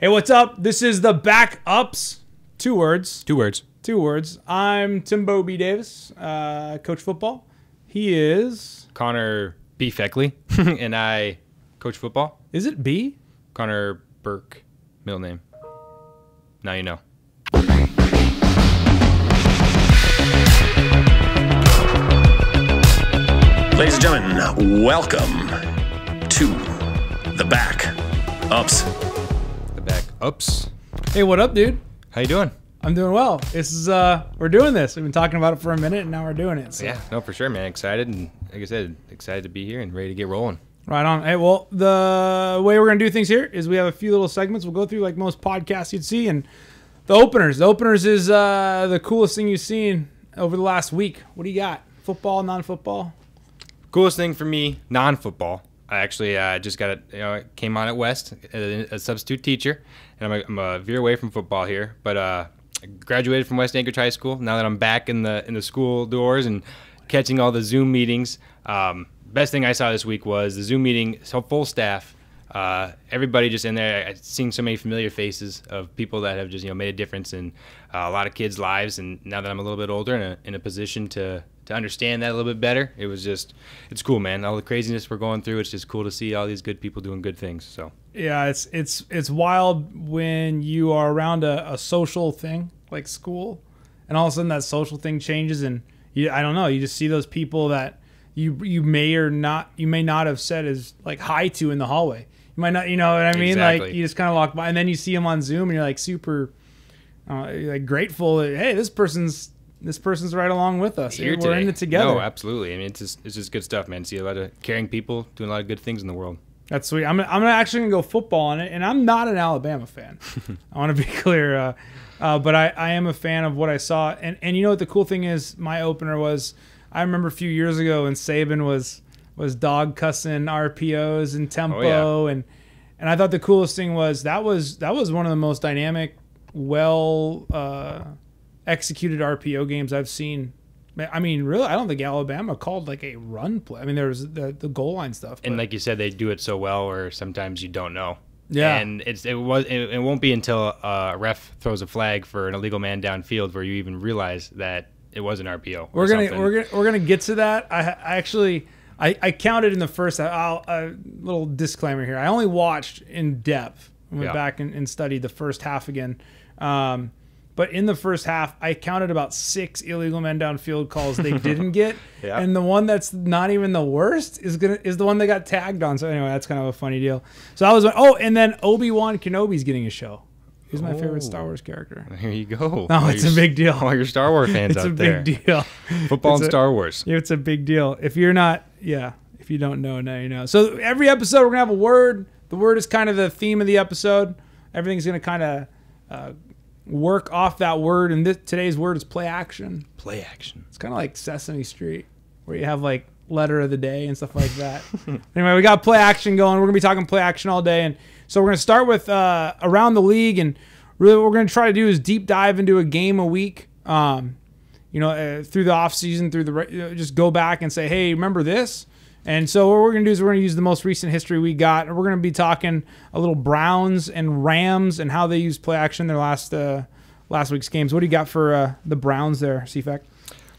Hey, what's up? This is the Backups. Two words. Two words. Two words. I'm Timbo B Davis, coach football. He is Conor B. Feckley, and I coach football. Is it B? Conor Burke, middle name. Now you know. Ladies and gentlemen, welcome to the Backups. The Backups. Hey, what up, dude? How you doing? I'm doing well. This is we're doing this. We've been talking about it for a minute, and now we're doing it. So. Yeah, no, for sure, man. Excited, and like I said, excited to be here and ready to get rolling. Right on. Hey, well, the way we're gonna do things here is we have a few little segments we'll go through, like most podcasts you'd see, and the openers. The openers is the coolest thing you've seen over the last week. What do you got? Football, non-football? Coolest thing for me, non-football. I actually just got came on at West, a substitute teacher, and I'm a veer away from football here, but I graduated from West Anchorage High School. Now that I'm back in the school doors and catching all the Zoom meetings, best thing I saw this week was the Zoom meeting, so full staff, everybody just in there. I've seen so many familiar faces of people that have just made a difference in a lot of kids' lives, and now that I'm a little bit older and in a position to understand that a little bit better, it's cool, man. All the craziness we're going through, it's just cool to see all these good people doing good things. So yeah, it's wild when you are around a social thing like school, and all of a sudden that social thing changes, and I don't know, you just see those people that you may not have said as like hi to in the hallway. You might not, you know what I mean? Exactly. Like you just kind of walk by, and then you see them on Zoom, and you're like super like grateful that, hey, this person's right along with us. Here We're today. in it together. No, absolutely. I mean, it's just good stuff, man. See a lot of caring people doing a lot of good things in the world. That's sweet. I'm actually gonna go football on it, and I'm not an Alabama fan. I want to be clear, but I am a fan of what I saw. And you know what the cool thing is? My opener was, I remember a few years ago when Saban was dog cussing RPOs and tempo, and I thought the coolest thing was that was one of the most dynamic, executed RPO games I've seen. I mean, really, I don't think Alabama called like a run play. I mean, there was the goal line stuff. And like you said, they do it so well, or sometimes you don't know. Yeah. And it won't be until a ref throws a flag for an illegal man downfield where you even realize that it was an RPO. We're gonna get to that. I counted in the first. A little disclaimer here. I only watched in depth. I went back and studied the first half again. But in the first half, I counted about 6 illegal men downfield calls they didn't get, and the one that's not even the worst is the one they got tagged on. So anyway, that's kind of a funny deal. So that was and then Obi-Wan Kenobi's getting a show. He's my favorite Star Wars character. Here you go. No, it's a big deal. All your Star Wars fans out there. It's a big deal. Football and Star Wars. It's a big deal. If you're not, if you don't know, now you know. So every episode we're gonna have a word. The word is kind of the theme of the episode. Everything's gonna kind of work off that word, and today's word is play action. Play action. It's kind of like Sesame Street, where you have like letter of the day and stuff like that. Anyway, we got play action going. We're gonna be talking play action all day, and so we're gonna start with around the league, and really what we're gonna try to do is deep dive into a game a week. Through the off season, just go back and say, hey, remember this? And so what we're going to do is we're going to use the most recent history we got, and we're going to be talking a little Browns and Rams and how they use play action in their last week's games. What do you got for the Browns there, CFAC?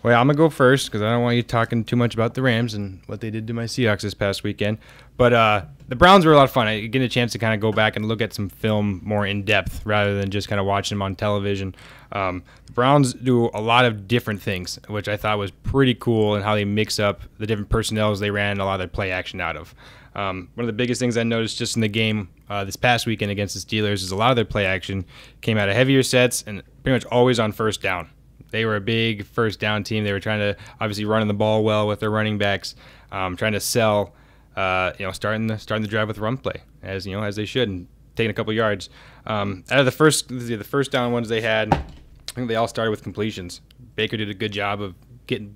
Well, I'm going to go first because I don't want you talking too much about the Rams and what they did to my Seahawks this past weekend. But the Browns were a lot of fun. I get a chance to kind of go back and look at some film more in depth rather than just kind of watching them on television. The Browns do a lot of different things, which I thought was pretty cool, and how they mix up the different personnels they ran a lot of their play action out of. One of the biggest things I noticed just in the game this past weekend against the Steelers is a lot of their play action came out of heavier sets and pretty much always on first down. They were a big first down team. They were trying to obviously running the ball well with their running backs, trying to sell, starting the drive with run play as they should, and taking a couple yards. Out of the first down ones they had, I think they all started with completions. Baker did a good job of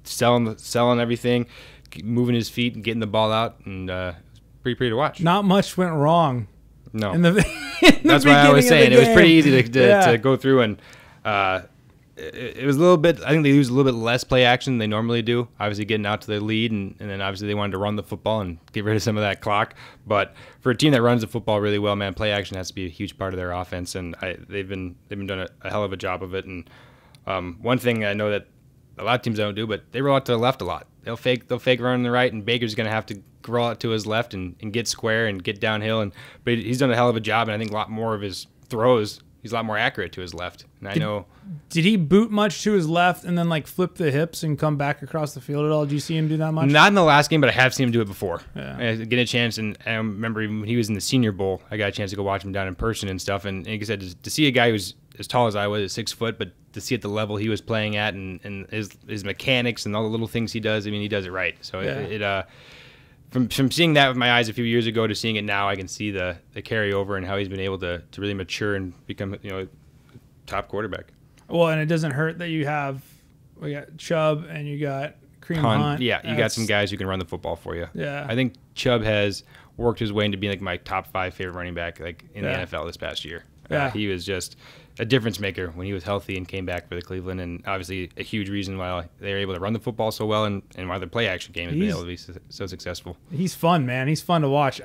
selling everything, moving his feet and getting the ball out, and pretty to watch. Not much went wrong. No, in the that's why I was saying it was pretty easy to go through and it was a little bit. I think they used a little bit less play action than they normally do. Obviously, getting out to the lead, and then obviously they wanted to run the football and get rid of some of that clock. But for a team that runs the football really well, man, play action has to be a huge part of their offense, and they've been doing a hell of a job of it. And one thing I know that a lot of teams don't do, but they roll out to the left a lot. They'll fake running the right, and Baker's going to have to roll out to his left and get square and get downhill. But he's done a hell of a job, and I think a lot more of his throws, he's a lot more accurate to his left. And Did he boot much to his left and then like flip the hips and come back across the field at all? Did you see him do that much? Not in the last game, but I have seen him do it before. Yeah. I get a chance, and I remember even when he was in the Senior Bowl, I got a chance to go watch him down in person and stuff. And like I said, to see a guy who's as tall as I was, at 6 foot, but to see at the level he was playing at and his mechanics and all the little things he does, I mean, he does it right. So From seeing that with my eyes a few years ago to seeing it now, I can see the carryover and how he's been able to really mature and become a top quarterback. Well, and it doesn't hurt that we got Chubb and you got Kareem Hunt. Yeah, you got some guys who can run the football for you. Yeah, I think Chubb has worked his way into being like my top 5 favorite running back like in the NFL this past year. Yeah, he was just a difference maker when he was healthy and came back for the Cleveland, and obviously a huge reason why they were able to run the football so well and why their play action game has been able to be so successful. He's fun, man. He's fun to watch.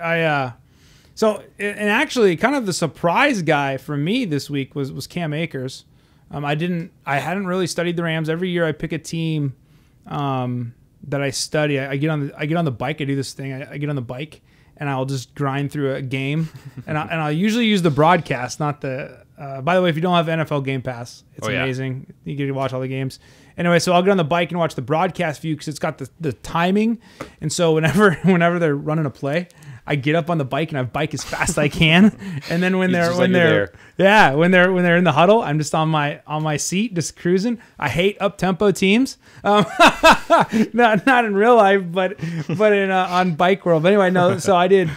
So actually kind of the surprise guy for me this week was Cam Akers. I hadn't really studied the Rams. Every year I pick a team that I study. I get on the bike. I do this thing. I get on the bike and I'll just grind through a game, and I'll usually use the broadcast, not the. By the way, if you don't have NFL Game Pass, it's amazing. You get to watch all the games. Anyway, so I'll get on the bike and watch the broadcast view because it's got the timing, and so whenever they're running a play, I get up on the bike and I bike as fast as I can, and then when they're in the huddle, I'm just on my seat just cruising. I hate up tempo teams, not in real life, but in on Bike World. But anyway, no. So I did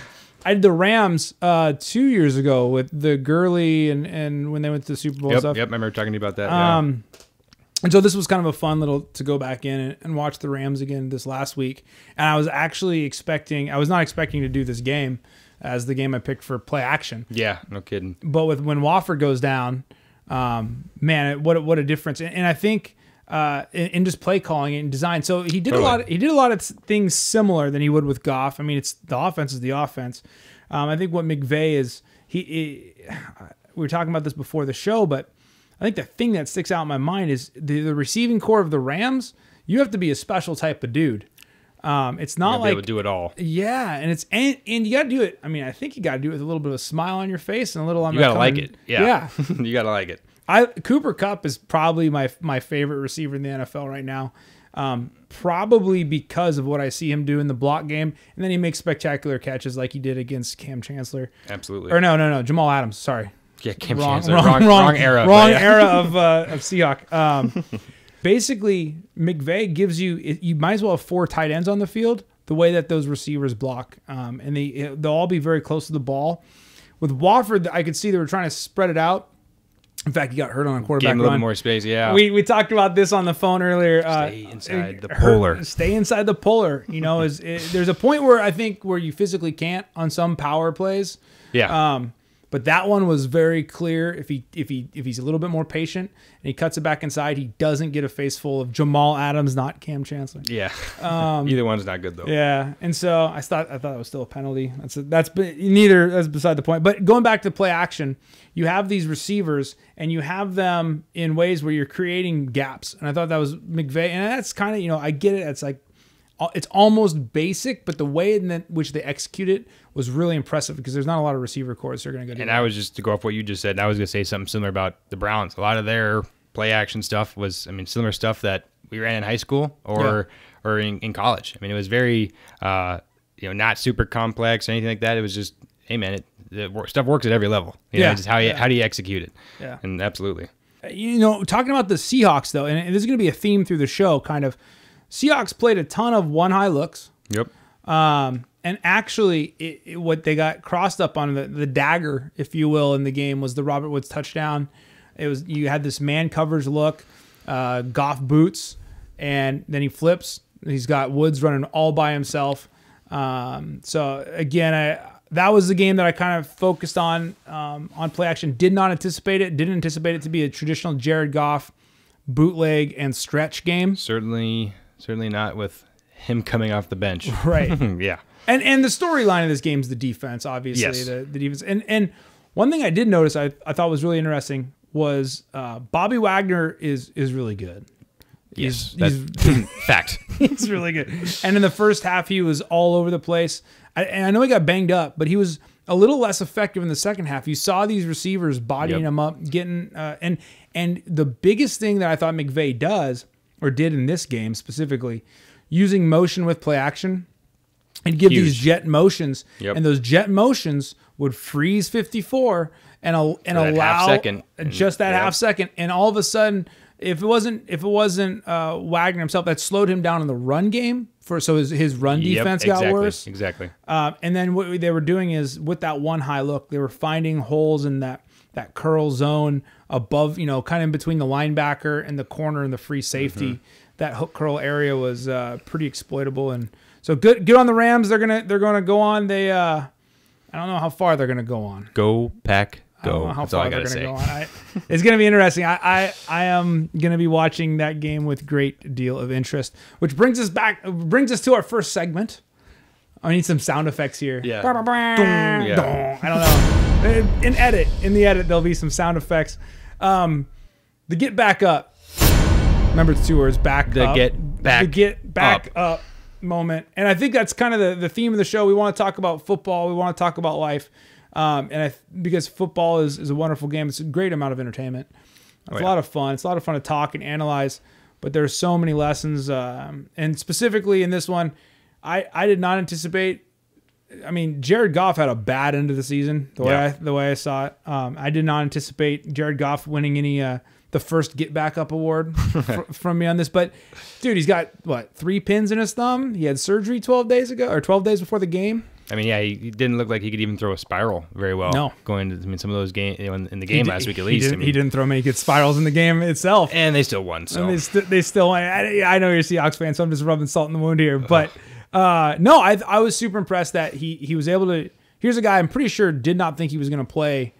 the Rams 2 years ago with the Gurley and when they went to the Super Bowl stuff. Yep, I remember talking to you about that. And so this was kind of a fun little to go back in and watch the Rams again this last week. And I was actually I was not expecting to do this game as the game I picked for play action. Yeah, no kidding. But when Wofford goes down, man, what a difference. And I think in just play calling and design. So he did a lot of things similar than he would with Goff. I mean, the offense is the offense. I think what McVay is, we were talking about this before the show, but I think the thing that sticks out in my mind is the receiving core of the Rams. You have to be a special type of dude. It's not like be able to do it all. Yeah, and you got to do it. I mean, I think you got to do it with a little bit of a smile on your face and a little. You got to like it. Yeah. You got to like it. Cooper Kupp is probably my favorite receiver in the NFL right now. Probably because of what I see him do in the block game, and then he makes spectacular catches like he did against Cam Chancellor. Absolutely. Or no, Jamal Adams. Sorry. Yeah, Cam Chancellor. Wrong era. Wrong era of Seahawk. Basically, McVay gives you might as well have 4 tight ends on the field the way that those receivers block, and they'll all be very close to the ball. With Wofford, I could see they were trying to spread it out. In fact, he got hurt on a quarterback run. A little more space, yeah. We talked about this on the phone earlier. Stay inside the polar. Stay inside the polar. There's a point where I think where you physically can't on some power plays. Yeah. But that one was very clear. If he's a little bit more patient and he cuts it back inside, he doesn't get a face full of Jamal Adams, not Cam Chancellor. Yeah. Either one's not good though. Yeah. And so I thought it was still a penalty. That's beside the point. But going back to play action, you have these receivers and you have them in ways where you're creating gaps. And I thought that was McVay. And that's kind of, I get it. It's like, it's almost basic, but the way in which they execute it was really impressive because there's not a lot of receiver cores that are going to go do and that. I was just to go off what you just said, and I was going to say something similar about the Browns. A lot of their play action stuff was, similar stuff that we ran in high school or in college. It was very, not super complex or anything like that. It was just, hey man, stuff works at every level. Just how do you execute it? Yeah, and absolutely. Talking about the Seahawks though, and this is going to be a theme through the show, kind of. Seahawks played a ton of one high looks. Yep. And actually, what they got crossed up on the dagger, if you will, in the game was the Robert Woods touchdown. You had this man coverage look, Goff boots, and then he flips. He's got Woods running all by himself. So again, that was the game that I kind of focused on play action. Didn't anticipate it to be a traditional Jared Goff bootleg and stretch game. Certainly not with him coming off the bench. Right. Yeah. And the storyline of this game is the defense, obviously. Yes. The defense. And one thing I did notice I thought was really interesting was Bobby Wagner is really good. Yes, He's fact. He's really good. And in the first half, he was all over the place. And I know he got banged up, but he was a little less effective in the second half. You saw these receivers bodying him up, getting and the biggest thing that I thought McVay did in this game specifically, using motion with play action and give these jet motions, and those jet motions would freeze 54 and allow just that half second, and all of a sudden, if it wasn't Wagner himself, that slowed him down in the run game. So his run defense got worse. Exactly. And then what they were doing is with that one high look, they were finding holes in that curl zone above, kind of in between the linebacker and the corner and the free safety. That hook curl area was pretty exploitable, and so good on the Rams. They're gonna go on. I don't know how far they're gonna go on. Go Pack. I don't Go. know how That's far all I they're gotta going to say. go on. It's going to be interesting. I am going to be watching that game with great deal of interest, which brings us to our first segment. I need some sound effects here. Yeah. I don't know. In the edit, there'll be some sound effects. The get back up. Remember, it's 2 words. Back up. The get back up moment. And I think that's kind of the theme of the show. We want to talk about football. We want to talk about life. Because football is a wonderful game. It's a great amount of entertainment. It's a lot of fun. It's a lot of fun to talk and analyze, but there's so many lessons. And specifically in this one, I did not anticipate. I mean, Jared Goff had a bad end of the season, the way I saw it. I did not anticipate Jared Goff winning any the first Get Back Up award from me on this. But dude, he's got 3 pins in his thumb. He had surgery 12 days before the game. I mean, he didn't look like he could even throw a spiral very well. No. Going to some of those games in the game last week at least. He didn't throw many good spirals in the game itself. And they still won. So and they still won. I know you're a Seahawks fan, so I'm just rubbing salt in the wound here. But no, I was super impressed that he was able to. Here's a guy I'm pretty sure did not think he was going to play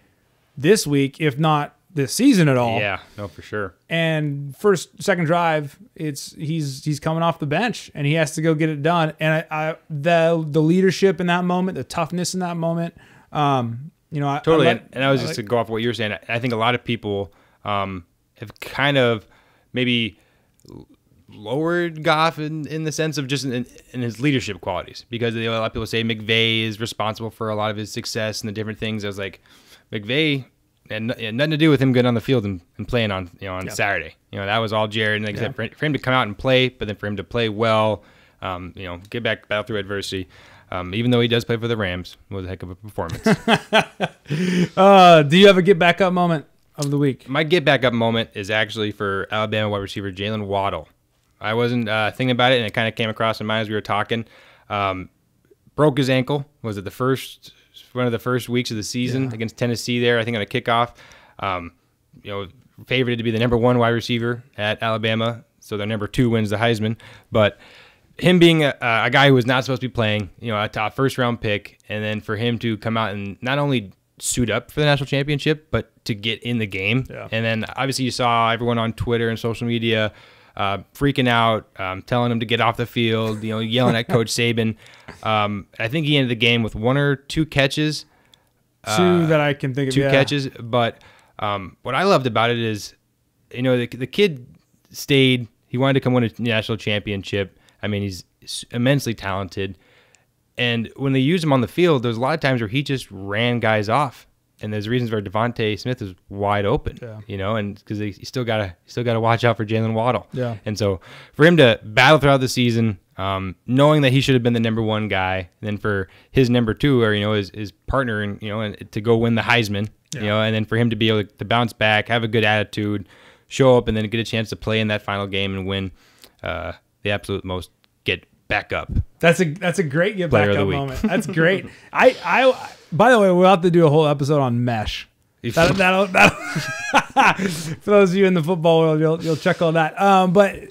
this week, if not this season at all. Yeah, no, for sure. And second drive, he's coming off the bench and he has to go get it done. And the leadership in that moment, the toughness in that moment, totally. To go off what you're saying, I think a lot of people have kind of maybe lowered Goff in the sense of just in his leadership qualities, because a lot of people say McVay is responsible for a lot of his success and the different things. I was like, McVay had nothing to do with him getting on the field and playing on Saturday. That was all Jared. And like I said, for him to come out and play, but then for him to play well, get back, battle through adversity. Even though he does play for the Rams, it was a heck of a performance. Do you have a get back up moment of the week? My get back up moment is actually for Alabama wide receiver Jalen Waddle. I wasn't thinking about it, and it kind of came across my mind as we were talking. Broke his ankle. Was it one of the first weeks of the season against Tennessee there, I think on a kickoff. Favored to be the number 1 wide receiver at Alabama, so their number 2 wins the Heisman. But him being a guy who was not supposed to be playing, a top first-round pick, and then for him to come out and not only suit up for the national championship, but to get in the game. Yeah. And then obviously you saw everyone on Twitter and social media freaking out, telling him to get off the field, yelling at Coach Saban. I think he ended the game with 1 or 2 catches. 2 that I can think of. 2 catches. But what I loved about it is, the kid stayed. He wanted to come win a national championship. I mean, he's immensely talented. And when they used him on the field, there's a lot of times where he just ran guys off. And there's reasons where Devontae Smith is wide open, and because you still gotta watch out for Jalen Waddle. Yeah. And so for him to battle throughout the season, knowing that he should have been the number 1 guy, and then for his number 2 or his partner, and to go win the Heisman, and then for him to be able to bounce back, have a good attitude, show up, and then get a chance to play in that final game and win the absolute most get back up. That's a great get back up moment. That's great. I by the way, we'll have to do a whole episode on mesh. That'll for those of you in the football world, you'll check all that. But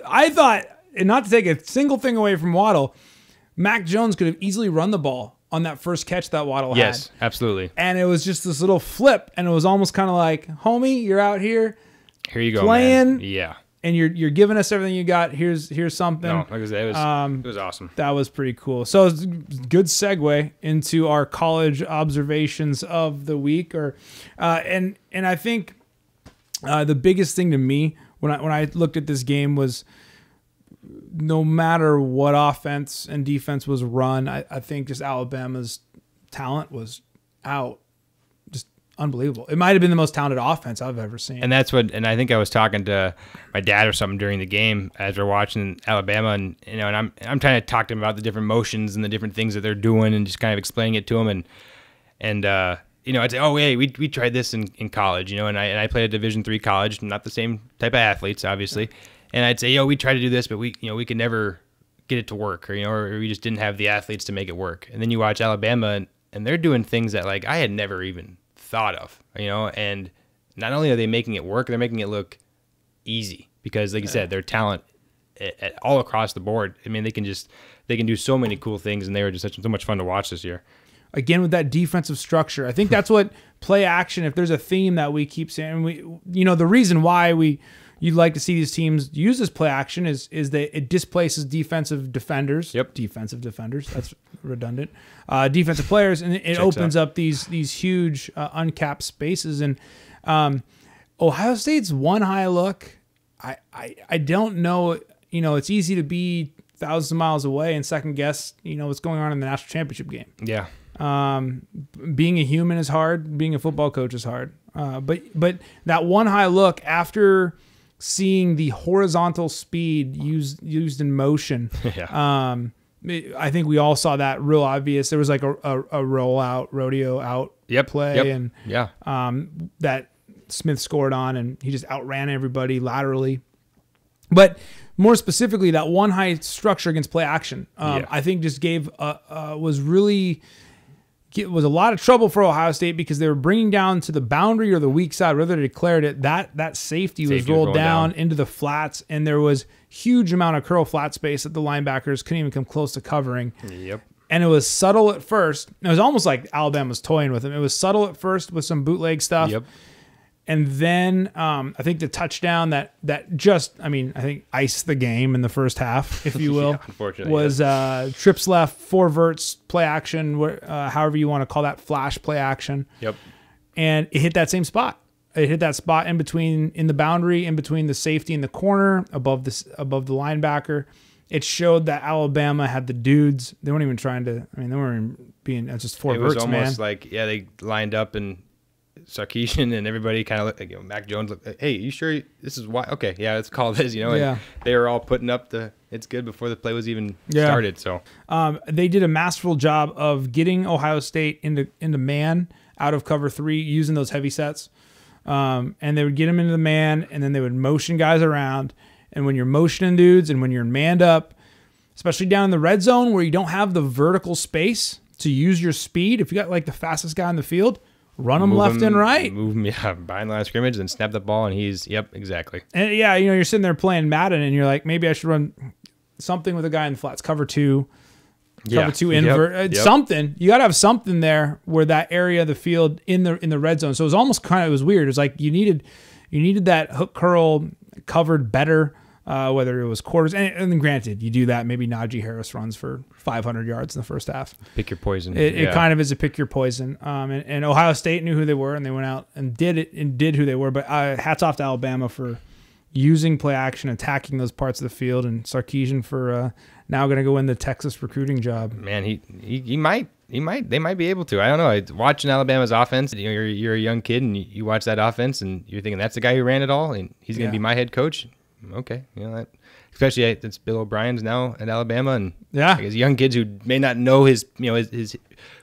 I thought, and not to take a single thing away from Waddle, Mac Jones could have easily run the ball on that first catch that Waddle had. Yes, absolutely. And it was just this little flip, and it was almost kind of like, homie, you're out here. here you go, playing. man. Yeah. And you're giving us everything you got. Here's something. No, like I said, it was awesome. That was pretty cool. So it's a good segue into our college observations of the week. And I think the biggest thing to me when I looked at this game was no matter what offense and defense was run, I think just Alabama's talent was out. Unbelievable. It might have been the most talented offense I've ever seen. And I think I was talking to my dad or something during the game as we're watching Alabama, and I'm trying to talk to him about the different motions and the different things that they're doing and just kind of explaining it to him. And I'd say, oh, hey, we tried this in college, and I played a Division III college, not the same type of athletes, obviously. And I'd say, we tried to do this, but we could never get it to work, or we just didn't have the athletes to make it work. And then you watch Alabama, and they're doing things that like I had never even thought of, and not only are they making it work, they're making it look easy because, like you said, their talent all across the board. I mean, they can do so many cool things, and they were just so much fun to watch this year. Again, with that defensive structure, I think that's what play action. If there's a theme that we keep saying, the reason why you'd like to see these teams use this play action is that it displaces defensive defenders. Yep. Defensive defenders. That's redundant. Defensive players, and it opens up these huge uncapped spaces. And Ohio State's one high look. I don't know. It's easy to be thousands of miles away and second guess. What's going on in the national championship game. Yeah. Being a human is hard. Being a football coach is hard. But that one high look after seeing the horizontal speed used in motion. Yeah. I think we all saw that real obvious. There was like a rodeo out play and that Smith scored on, and he just outran everybody laterally. But more specifically, that one high structure against play action, I think just was a lot of trouble for Ohio State because they were bringing down to the boundary or the weak side, whether they declared it, that safety was rolled down into the flats, and there was huge amount of curl flat space that the linebackers couldn't even come close to covering. Yep. And it was subtle at first. It was almost like Alabama was toying with them. It was subtle at first with some bootleg stuff. Yep. And then I think the touchdown that I think iced the game in the first half, if you will, unfortunately, was trips left, 4 verts, play action, however you want to call that, flash play action. Yep. And it hit that same spot. It hit that spot in the boundary, in between the safety and the corner, above the linebacker. It showed that Alabama had the dudes. They weren't even trying to. They weren't being. It's just 4 verts, man. It was almost like they lined up and Sarkisian and everybody kind of looked, Mac Jones looked, hey, you sure this is why? Okay, yeah, let's call this, and they were all putting up it's good before the play was even started. So they did a masterful job of getting Ohio State into man out of cover 3 using those heavy sets. And they would get them into the man, and then they would motion guys around. And when you're motioning dudes and when you're manned up, especially down in the red zone where you don't have the vertical space to use your speed, if you got like the fastest guy in the field, run him left and right. Move him, behind the line of scrimmage, and snap the ball, and exactly. And you're sitting there playing Madden, and you're like, maybe I should run something with a guy in the flats, cover 2 invert, something. You got to have something there where that area of the field in the red zone. So it was almost it was weird. It was like you needed that hook curl covered better, whether it was quarters. And then granted, you do that. Maybe Najee Harris runs for 500 yards in the first half. Pick your poison. It kind of is a pick your poison. And Ohio State knew who they were, and they went out and did who they were. But hats off to Alabama for using play action, attacking those parts of the field, and Sarkisian for now going to go win the Texas recruiting job. Man, he might. They might be able to. I don't know. Watching Alabama's offense, you're a young kid, and you watch that offense, and you're thinking that's the guy who ran it all, and he's going to be my head coach. Okay, especially it's Bill O'Brien's now at Alabama, and I guess young kids who may not know his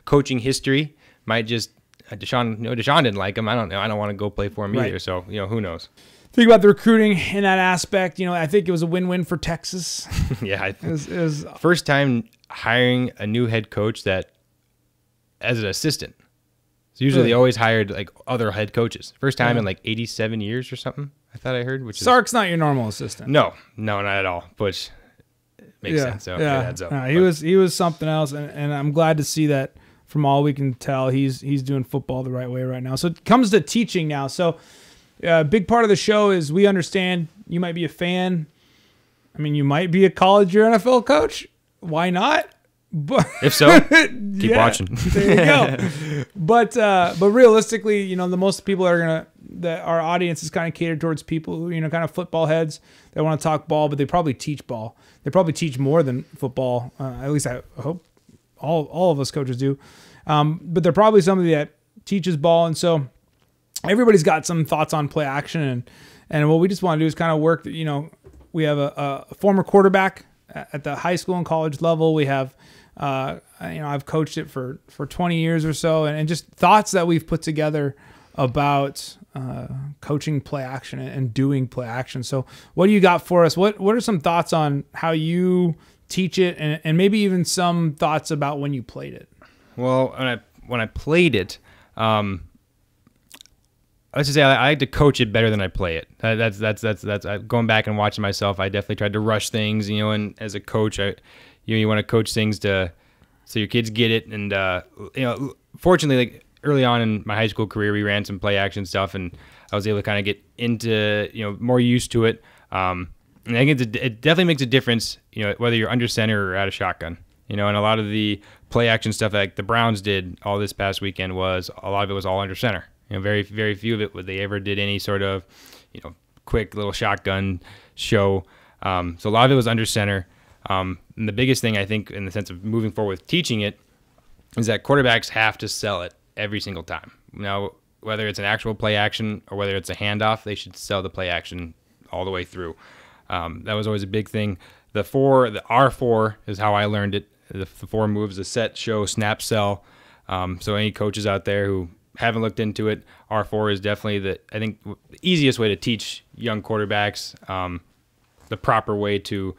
coaching history might just Deshaun didn't like him. I don't know. I don't want to go play for him either. So who knows. Think about the recruiting in that aspect. I think it was a win-win for Texas. Yeah, it was first time hiring a new head coach that as an assistant. So usually they always hired like other head coaches. First time in like 87 years or something. I thought I heard. Sark's not your normal assistant. No, not at all. Which makes sense. So it adds up. He was something else, and I'm glad to see that. From all we can tell, he's doing football the right way right now. So it comes to teaching now. So a big part of the show is we understand you might be a fan. I mean, you might be a college or NFL coach. Why not? But if so, keep watching. There you go. But realistically, you know, the most people that our audience is kind of catered towards people who, you know, kind of football heads that want to talk ball, but they probably teach ball. They probably teach more than football. At least I hope all of us coaches do. But they're probably somebody that teaches ball, and so everybody's got some thoughts on play action, and what we just want to do is kind of work. You know, we have a former quarterback at the high school and college level. We have, you know, I've coached it for 20 years or so, and just thoughts that we've put together about coaching play action and doing play action. So what do you got for us? What are some thoughts on how you teach it, and maybe even some thoughts about when you played it? Well, when I played it, let's just say I like to coach it better than I play it. That's going back and watching myself. I definitely tried to rush things, you know. And as a coach, you want to coach things so your kids get it. And you know, fortunately, like early on in my high school career, we ran some play action stuff, and I was able to kind of get into, you know, more used to it. And I think it definitely makes a difference, you know, whether you're under center or out of shotgun. You know, and a lot of the play action stuff like the Browns did all this past weekend a lot of it was all under center. You know, very, very few of it would they ever did any sort of, you know, quick little shotgun show. So a lot of it was under center. And the biggest thing I think in the sense of moving forward with teaching it is that quarterbacks have to sell it every single time. Now, whether it's an actual play action or whether it's a handoff, they should sell the play action all the way through. That was always a big thing. The R4 is how I learned it. The 4 moves: the set, show, snap, sell. So any coaches out there who haven't looked into it, R4 is definitely the easiest way to teach young quarterbacks the proper way to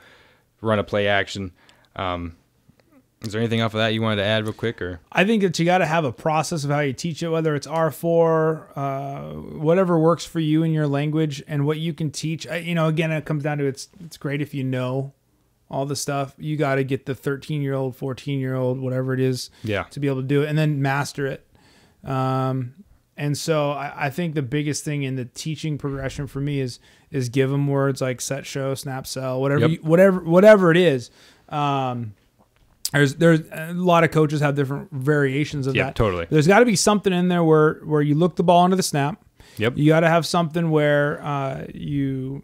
run a play action. Is there anything off of that you wanted to add real quick? Or I think that you got to have a process of how you teach it, whether it's R4, whatever works for you in your language and what you can teach. You know, again, it comes down to it's great if you know all the stuff. You got to get the 13-year-old, 14-year-old, whatever it is, to be able to do it and then master it. And so I think the biggest thing in the teaching progression for me is give them words like set, show, snap, sell, whatever it is. There's a lot of coaches have different variations of that. Yeah, totally. There's got to be something in there where you look the ball into the snap. Yep. You got to have something where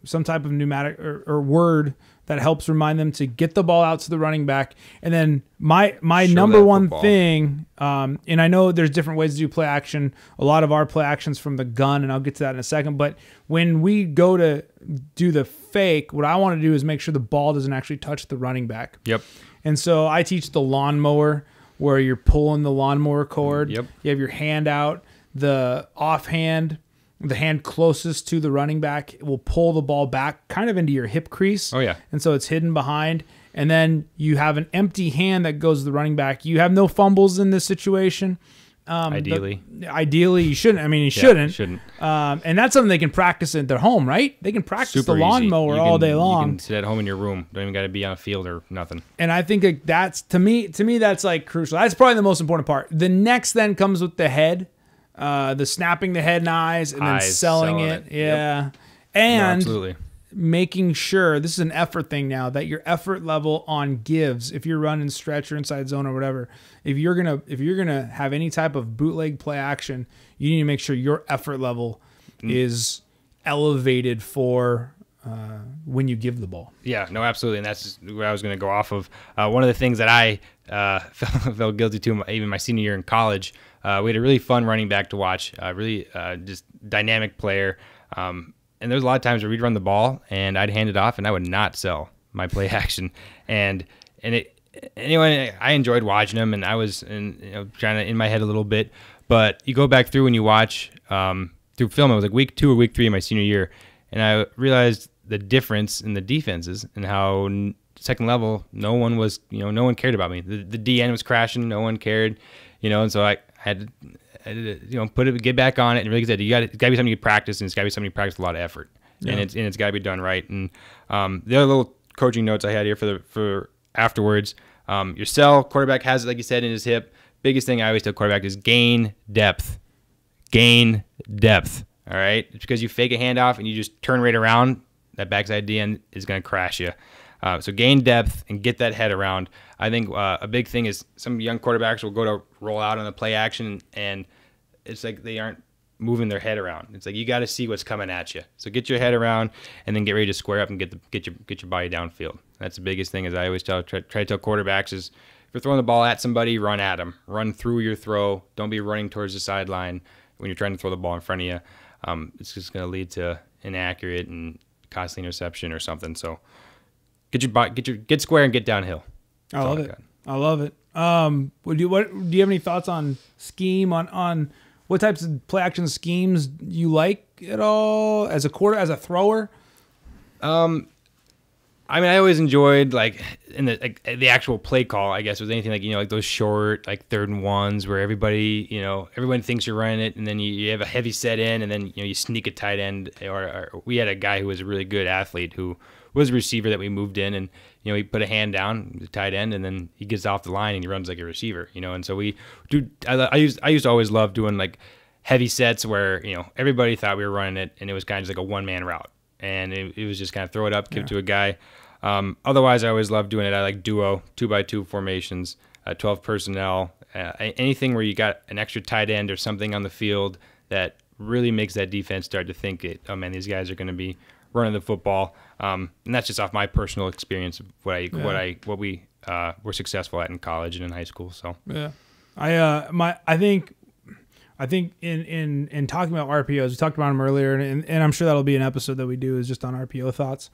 some type of pneumatic or word that helps remind them to get the ball out to the running back. And then my number one thing, and I know there's different ways to do play action. A lot of our play action's from the gun, and I'll get to that in a second. But when we go to do the fake, what I want to do is make sure the ball doesn't actually touch the running back. Yep. And so I teach the lawnmower where you're pulling the lawnmower cord. Yep. You have your hand out. The offhand, the hand closest to the running back will pull the ball back kind of into your hip crease. Oh, yeah. And so it's hidden behind. And then you have an empty hand that goes to the running back. You have no fumbles in this situation. Ideally, you shouldn't. I mean, you shouldn't. Shouldn't. And that's something they can practice at their home, right? They can practice Super the lawnmower all day long. You can sit at home in your room. Don't even got to be on a field or nothing. And I think like that's to me that's like crucial. That's probably the most important part. The next then comes with the head, the snapping the head and eyes, and then selling it. Yeah, Yep. and No, absolutely. making sure this is an effort thing now that your effort level on gives. If you're running stretch or inside zone or whatever, if you're gonna have any type of bootleg play action, you need to make sure your effort level is elevated for when you give the ball. Yeah, no, absolutely, and that's just what I was going to go off of. One of the things that I felt guilty to, even my senior year in college, we had a really fun running back to watch, really just dynamic player. And there's a lot of times where we'd run the ball and I'd hand it off and I would not sell my play action. And anyway, I enjoyed watching him, and I was trying to in my head a little bit. But you go back through and you watch through film. It was like week 2 or week 3 of my senior year, and I realized the difference in the defenses and how second level no one cared about me. The DN was crashing, no one cared, and so I had to get back on it. And really said, it's got to be something you practice, and it's got to be something you practice a lot of effort, and it's got to be done right. And the other little coaching notes I had here for afterwards, your sell, quarterback has it, like you said, in his hip. Biggest thing I always tell quarterback is gain depth. All right, it's because you fake a handoff and you just turn right around. That backside DN is going to crash you. So gain depth and get that head around. I think a big thing is some young quarterbacks will go to roll out on the play action, and it's like they aren't moving their head around. It's like you got to see what's coming at you. So get your head around and then get ready to square up and get your body downfield. That's the biggest thing. As I always try to tell quarterbacks is if you're throwing the ball at somebody, run at them. Run through your throw. Don't be running towards the sideline when you're trying to throw the ball in front of you. It's just going to lead to inaccurate and costly interception or something. So get square and get downhill. I love it. I love it. Do you have any thoughts on scheme on what types of play action schemes you like at all as a thrower? I mean, I always enjoyed in the actual play call. I guess was anything like those short 3rd and 1s where everyone thinks you're running it, and then you have a heavy set in, and then you sneak a tight end. Or we had a guy who was a really good athlete who was a receiver that we moved in, and he put a hand down, the tight end, and then he gets off the line and he runs like a receiver. And so we do. I used to always love doing heavy sets where everybody thought we were running it, and it was kind of just like a one-man route. And it was just kind of throw it up, give it to a guy. Otherwise, I always love doing it. I like duo, 2x2 formations, 12 personnel, anything where you got an extra tight end or something on the field that really makes that defense start to think, oh man, these guys are going to be running the football. And that's just off my personal experience of what we were successful at in college and in high school. So yeah, I think in talking about RPOs, we talked about them earlier, and I'm sure that'll be an episode that we do is just on RPO thoughts.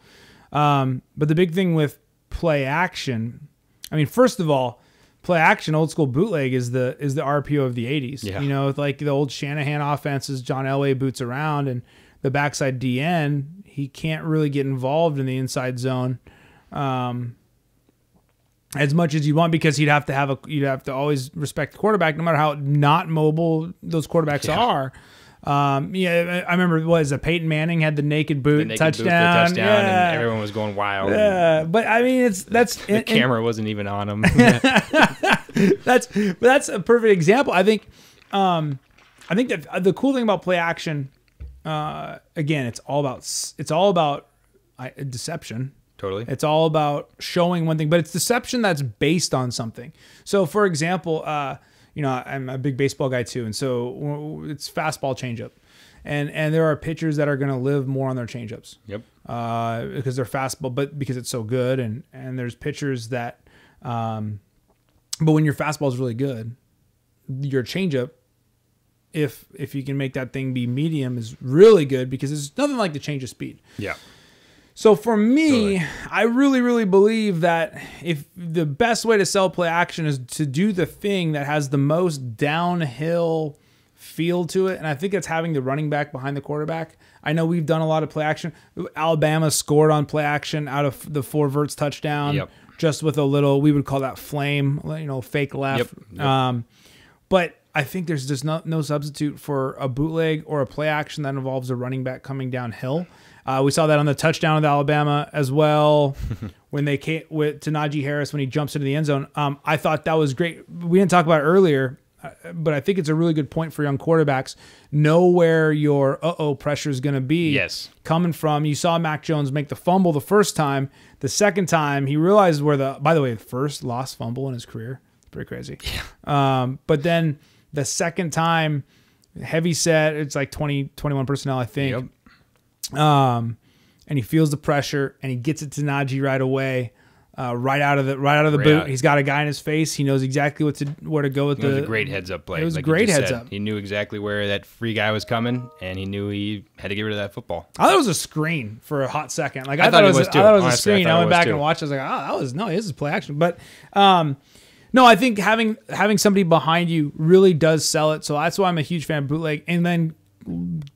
But the big thing with play action, I mean, first of all, play action, old school bootleg is the RPO of the 80s. Yeah. Like the old Shanahan offenses, John Elway boots around, and the backside DN, he can't really get involved in the inside zone as much as you want, because you'd have to always respect the quarterback, no matter how not mobile those quarterbacks are. I remember Peyton Manning had the naked boot, touchdown, and everyone was going wild. Yeah, but I mean, the camera wasn't even on him. That's a perfect example. I think that the cool thing about play action, again, it's all about deception. Totally. It's all about showing one thing, but it's deception that's based on something. So, for example, I'm a big baseball guy too, and so it's fastball changeup, and there are pitchers that are going to live more on their changeups. Yep. Because they're fastball, but because it's so good, and there's pitchers that, but when your fastball is really good, your changeup, if you can make that thing be medium, is really good because it's nothing like the change of speed. Yeah. So for me, Totally. I really, really believe that if the best way to sell play action is to do the thing that has the most downhill feel to it, and I think it's having the running back behind the quarterback. I know we've done a lot of play action. Alabama scored on play action out of the 4 verts touchdown, just with a little, we would call that flame, fake left. Yep. But I think there's just no substitute for a bootleg or a play action that involves a running back coming downhill. We saw that on the touchdown of Alabama as well when they came to Najee Harris when he jumps into the end zone. I thought that was great. We didn't talk about it earlier, but I think it's a really good point for young quarterbacks. Know where your pressure is going to be coming from. You saw Mac Jones make the fumble the first time. The second time, he realized by the way, the first lost fumble in his career. It's pretty crazy. Yeah. But then the second time, heavy set, it's like 21 personnel, I think. Yep. And he feels the pressure and he gets it to Najee right away, right out of the boot. He's got a guy in his face. He knows exactly where to go with It was a great heads up play. It was a great heads up. He knew exactly where that free guy was coming, and he knew he had to get rid of that football. I thought it was a screen for a hot second. I thought it was too. I thought it was a Honestly, screen. I went back and watched. I was like, this is play action. But no, I think having somebody behind you really does sell it. So that's why I'm a huge fan of bootleg. And then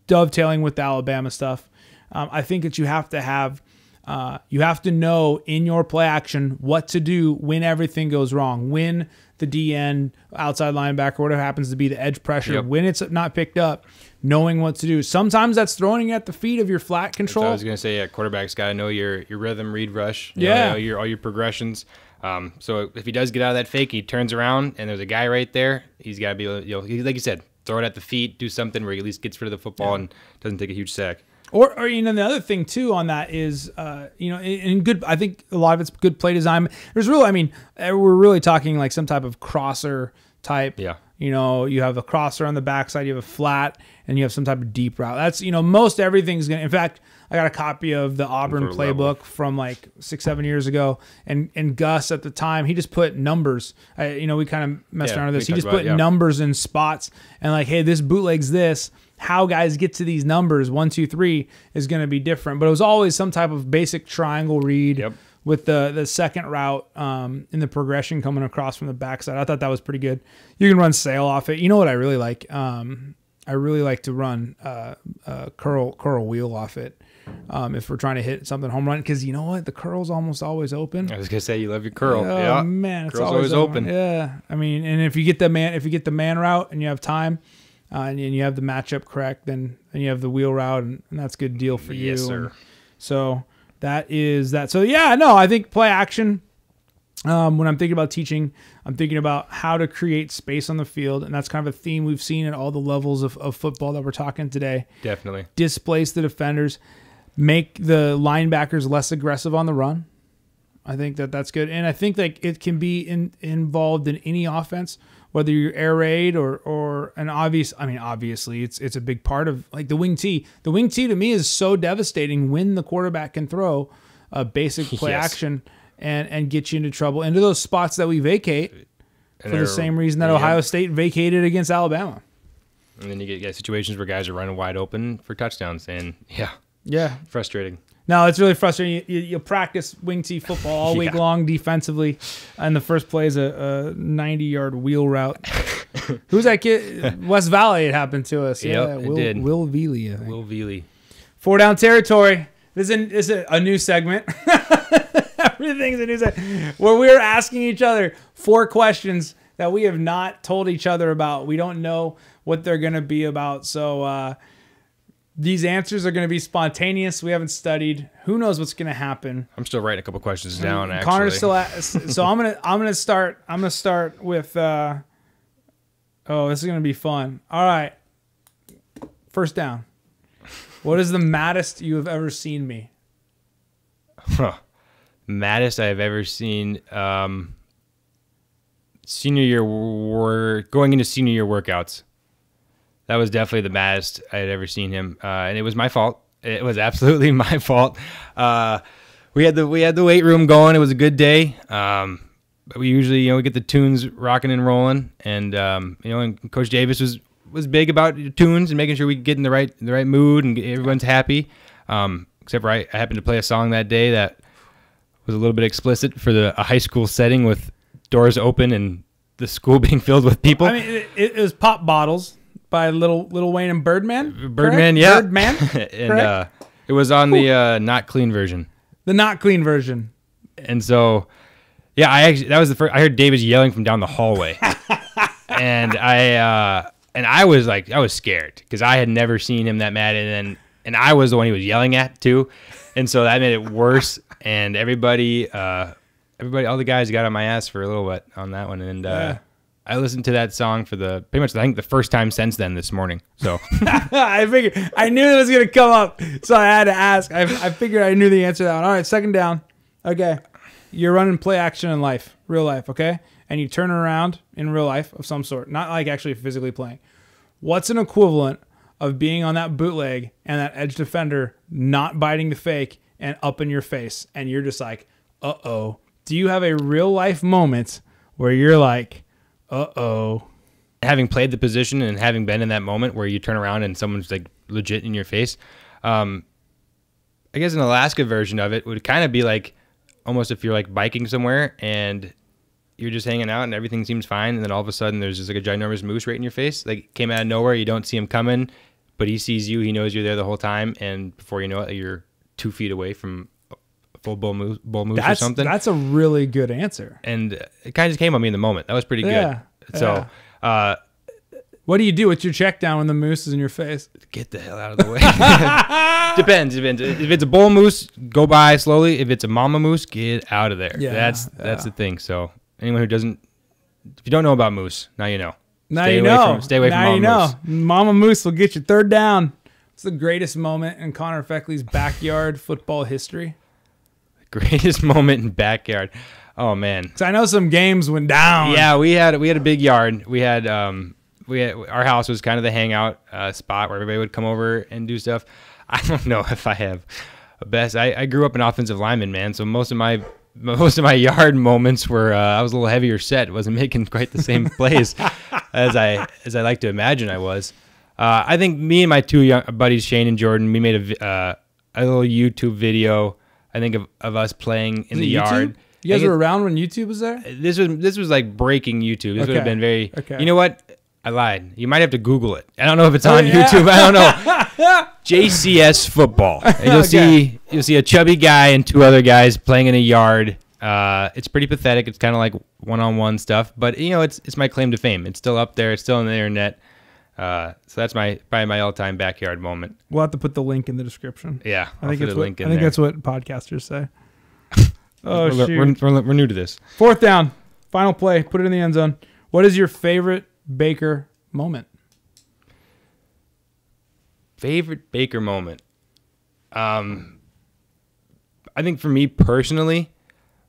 dovetailing with the Alabama stuff. I think that you have to know in your play action what to do when everything goes wrong, when the DN, outside linebacker, whatever happens to be the edge pressure, when it's not picked up, knowing what to do. Sometimes that's throwing it at the feet of your flat control. I was going to say, quarterback's got to know your rhythm, read, rush, know all your progressions. So if he does get out of that fake, he turns around and there's a guy right there. He's got to be, like you said, throw it at the feet, do something where he at least gets rid of the football and doesn't take a huge sack. Or you know, the other thing too on that is, you know, in good, I think a lot of it's good play design. There's really, I mean, we're really talking like some type of crosser type. Yeah. You know, you have a crosser on the backside, you have a flat, and you have some type of deep route. That's, you know, most everything's going to, in fact, I got a copy of the Auburn playbook from like 6-7 years ago. And Gus at the time, he just put numbers. You know, we kind of messed around with this. He just put numbers in spots and like, hey, this bootleg's this. How guys get to these numbers, 1, 2, 3, is going to be different. But it was always some type of basic triangle read with the second route in the progression coming across from the backside. I thought that was pretty good. You can run sail off it. You know what I really like? I really like to run curl wheel off it if we're trying to hit something home run, because you know what? The curl's almost always open. I was gonna say you love your curl. Oh man, it's always open. Yeah, I mean, and if you get the man route and you have time. And you have the matchup correct, then you have the wheel route, and that's a good deal for you. Yes, sir. And so that is that. So yeah, no, I think play action. When I'm thinking about teaching, I'm thinking about how to create space on the field, and that's kind of a theme we've seen at all the levels of football that we're talking today. Definitely. Displace the defenders, make the linebackers less aggressive on the run. I think that's good, and I think like it can be involved in any offense. Whether you're air raid or an obvious, I mean, obviously it's a big part of like the wing tee. The wing tee to me is so devastating when the quarterback can throw a basic play action and get you into trouble, into those spots that we vacate for the same reason that Ohio State vacated against Alabama. And then you get situations where guys are running wide open for touchdowns, and frustrating. No, it's really frustrating. You practice wing tee football all week long defensively, and the first play is a 90-yard wheel route. Who's that kid? West Valley, it happened to us. It did. Will Veely, I think. Will Veely. 4 down territory. This is a new segment. Everything's a new segment where we're asking each other 4 questions that we have not told each other about. We don't know what they're going to be about. So, these answers are going to be spontaneous. We haven't studied. Who knows what's going to happen? I'm still writing a couple questions down. Actually, Connor's still so I'm gonna start with. This is gonna be fun. All right, first down. What is the maddest you have ever seen me? Maddest I have ever seen. Senior year going into senior year workouts. That was definitely the maddest I had ever seen him, and it was my fault. It was absolutely my fault. We had the weight room going. It was a good day. But we usually, we get the tunes rocking and rolling, and and Coach Davis was big about tunes and making sure we get in the right mood and everyone's happy. Except for I happened to play a song that day that was a little bit explicit for a high school setting with doors open and the school being filled with people. I mean, it was Pop Bottles by Lil Wayne and Birdman. Birdman, yeah. Birdman. And it was on the not clean version. The not clean version. And so, yeah, that was the first. I heard Davis yelling from down the hallway, and I was scared because I had never seen him that mad, and I was the one he was yelling at too, and so that made it worse. And everybody, all the guys got on my ass for a little bit on that one, and. I listened to that song for pretty much I think the first time since then this morning. So I figured I knew it was gonna come up, so I had to ask. I figured I knew the answer to that one. All right, second down. Okay, you're running play action in life, real life. Okay, and you turn around in real life of some sort, not like actually physically playing. What's an equivalent of being on that bootleg and that edge defender not biting the fake and up in your face, and you're just like, uh-oh. Do you have a real life moment where you're like, uh-oh? Having played the position and having been in that moment where you turn around and someone's like legit in your face, I guess an Alaska version of it would kind of be like almost if you're like biking somewhere and you're just hanging out and everything seems fine, and then all of a sudden there's just like a ginormous moose right in your face, like came out of nowhere. You don't see him coming, but he sees you. He knows you're there the whole time, and before you know it, you're 2 feet away from full bull moose or something. That's a really good answer. And it kind of just came on me in the moment. That was pretty good. So, what do you do with your check down when the moose is in your face? Get the hell out of the way. Depends. If it's a bull moose, go by slowly. If it's a mama moose, get out of there. Yeah, that's the thing. So anyone who doesn't, if you don't know about moose, now you know. Now you know. Stay away from Now Mama Moose. Mama Moose will get you third down. It's the greatest moment in Conor Feckley's backyard football history. Greatest moment in backyard. Oh man. Because I know some games went down. Yeah, we had a big yard. We had our house was kind of the hangout spot where everybody would come over and do stuff. I don't know if I have a best. I grew up an offensive lineman, man. So most of my yard moments were I was a little heavier set. Wasn't making quite the same plays as I like to imagine I was. I think me and my two young buddies, Shane and Jordan, we made a little YouTube video. I think of us playing in the yard. You guys were around when YouTube was there? This was like breaking YouTube. This would have been very. Okay. You know what? I lied. You might have to Google it. I don't know if it's on YouTube. I don't know. JCS football. And you'll see a chubby guy and two other guys playing in a yard. It's pretty pathetic. It's kind of like one-on-one stuff, but it's my claim to fame. It's still up there. It's still on the internet. So that's probably my all-time backyard moment. We'll have to put the link in the description. Yeah, I think that's what podcasters say. Oh, shoot. We're new to this. Fourth down. Final play. Put it in the end zone. What is your favorite Baker moment? Favorite Baker moment? I think for me personally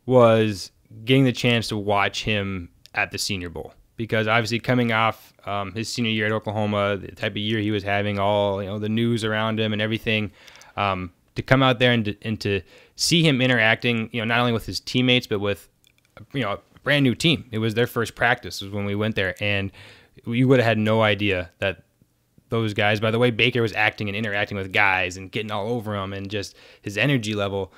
was getting the chance to watch him at the Senior Bowl. Because obviously coming off his senior year at Oklahoma, the type of year he was having, all the news around him and everything, to come out there and to see him interacting, not only with his teammates but with a brand new team. It was their first practice was when we went there, and you would have had no idea that those guys, by the way Baker was acting and interacting with guys and getting all over them and just his energy level,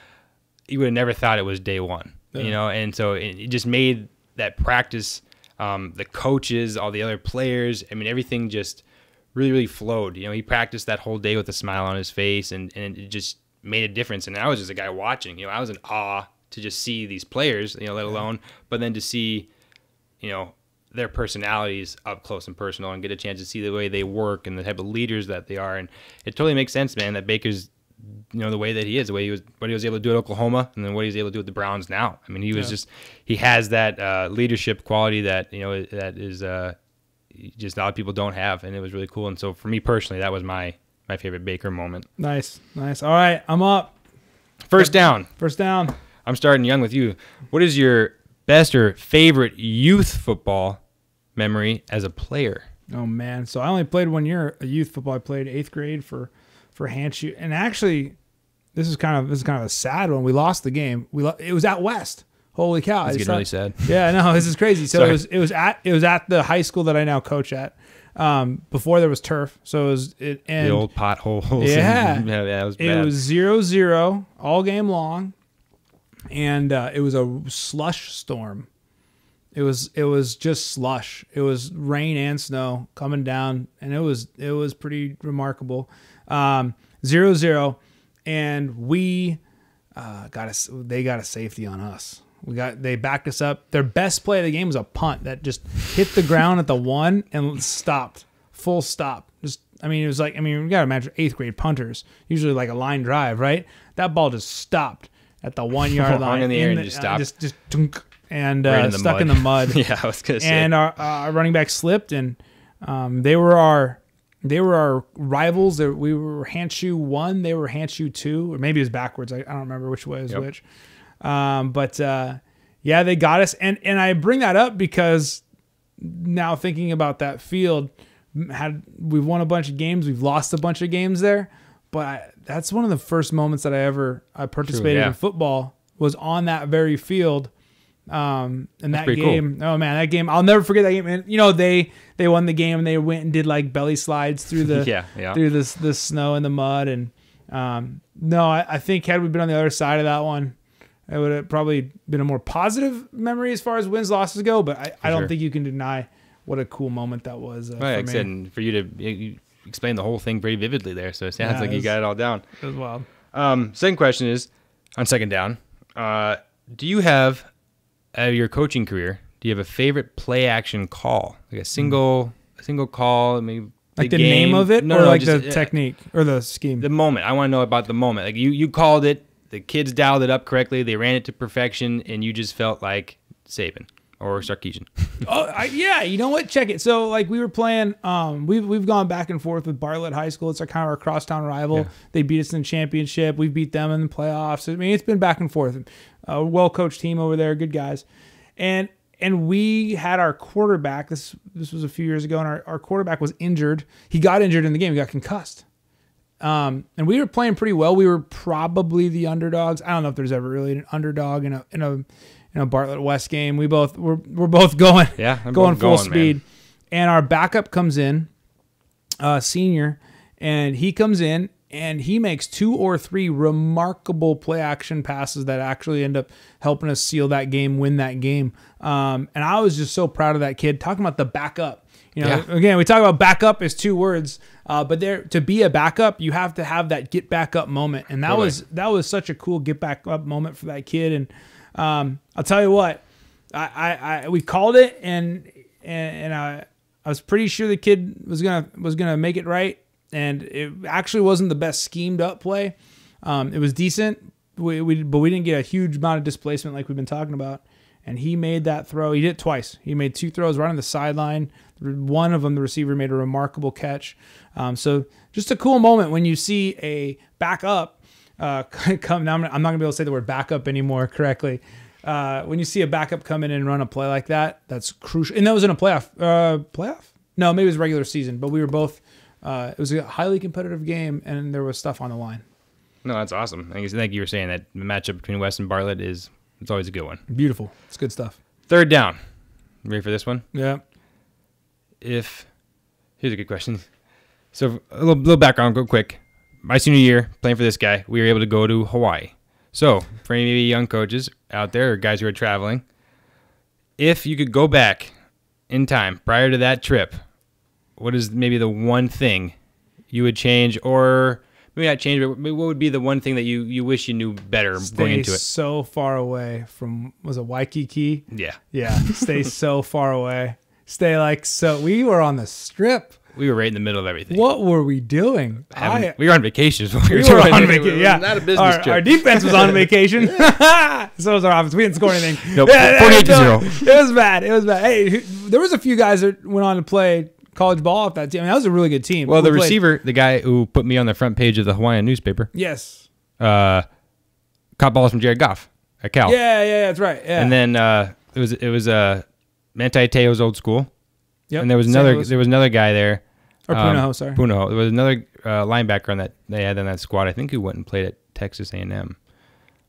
you would have never thought it was day one. Yeah. And so it just made that practice. The coaches, all the other players, everything just really, really flowed. He practiced that whole day with a smile on his face, and it just made a difference. And I was just a guy watching. I was in awe to just see these players, let alone, but then to see, their personalities up close and personal and get a chance to see the way they work and the type of leaders that they are. And it totally makes sense, man, that Baker's, the way that he is, what he was able to do at Oklahoma, and then what he's able to do with the Browns now. He was he has that leadership quality that that is just a lot of people don't have, and it was really cool. And so for me personally, that was my favorite Baker moment. Nice. All right, I'm up. First down. I'm starting young with you. What is your best or favorite youth football memory as a player? Oh man, so I only played 1 year of youth football. I played 8th grade for Hanshu, and actually, this is kind of a sad one. We lost the game. It was at West. Holy cow! It's getting really sad. Yeah, no, this is crazy. So it was at the high school that I now coach at. Before there was turf, so the old potholes. Yeah, it was bad. It was 0-0 all game long, and it was a slush storm. It was just slush. It was rain and snow coming down, and it was pretty remarkable. 0-0, and we they got a safety on us. They backed us up. Their best play of the game was a punt that just hit the ground at the 1 and stopped. Full stop. It was like, you got to imagine 8th grade punters, usually like a line drive, right? That ball just stopped at the 1 yard line. Hung in the air and just stopped. Just tunk, and right stuck in the mud. Yeah, I was going to say. And our running back slipped, and they were our rivals. We were Hanshu 1, they were Hanshu 2, or maybe it was backwards. I don't remember which way was which. But they got us. And I bring that up because now thinking about that field, we've won a bunch of games. We've lost a bunch of games there. But that's one of the first moments that I participated in football was on that very field. And that game, cool. Oh man, that game, I'll never forget that game. And they won the game and they went and did like belly slides through the through the snow and the mud. And I think had we been on the other side of that one, it would have probably been a more positive memory as far as wins losses go. But I don't think you can deny what a cool moment that was. Like I said, and for you to explain the whole thing very vividly there, so it sounds like you got it all down. It was wild. Second question is on second down. Do you have, out of your coaching career, do you have a favorite play action call, like a single call, maybe like the name of it, or like the technique or the scheme? The moment. I want to know about the moment. Like you called it, the kids dialed it up correctly, they ran it to perfection, and you just felt like Saban. or Sarkeesian. Yeah, you know what? Check it. So like we were playing, we've gone back and forth with Bartlett High School. It's kind of our crosstown rival. Yeah. They beat us in the championship. We beat them in the playoffs. I mean, it's been back and forth. A well-coached team over there, good guys. And we had our quarterback, this was a few years ago, and our quarterback was injured. He got injured in the game. He got concussed. And we were playing pretty well. We were probably the underdogs. I don't know if there's ever really an underdog in a Bartlett West game. We're both going full speed. Man. And our backup comes in, senior, and he comes in and he makes 2 or 3 remarkable play action passes that actually end up helping us seal that game, win that game. And I was just so proud of that kid. Talking about the backup. Again, we talk about backup as 2 words, but to be a backup, you have to have that get back up moment. And that was such a cool get back up moment for that kid. And I'll tell you what, we called it, and I was pretty sure the kid was gonna make it right. And it actually wasn't the best schemed up play. It was decent, but we didn't get a huge amount of displacement like we've been talking about. And he made that throw. He did it twice. He made 2 throws right on the sideline. One of them, the receiver made a remarkable catch. So just a cool moment when you see a backup come. Now I'm not going to be able to say the word backup anymore correctly. When you see a backup come in and run a play like that, that's crucial. And that was in a playoff. No, maybe it was regular season. But we were both. It was a highly competitive game, and there was stuff on the line. No, that's awesome. I think you were saying that the matchup between West and Bartlett it's always a good one. Beautiful. It's good stuff. 3rd down. Ready for this one? Yeah. Here's a good question. So a little background, go quick. My senior year, playing for this guy, we were able to go to Hawaii. So for any young coaches out there or guys who are traveling, if you could go back in time prior to that trip, what is maybe the one thing you would change, or maybe not change, but what would be the one thing that you wish you knew better going into it? So far away from, was it Waikiki? Yeah. Yeah. Stay so far away. We were on the Strip. We were right in the middle of everything. What were we doing? We were on vacations. We were on vacation. Yeah. Not a business trip. Our defense was on vacation. So was our offense. We didn't score anything. Nope. 48-0. It was bad. Hey, there was a few guys that went on to play college ball off that team. I mean, that was a really good team. Well, the receiver, the guy who put me on the front page of the Hawaiian newspaper. Yes. Caught balls from Jared Goff at Cal. Yeah, that's right. Yeah. And then it was Manti Te'o's old school. Yep. And there was another guy there. Or Punahou, sorry. Punahou. There was another linebacker on that they had on that squad. I think he went and played at Texas A&M.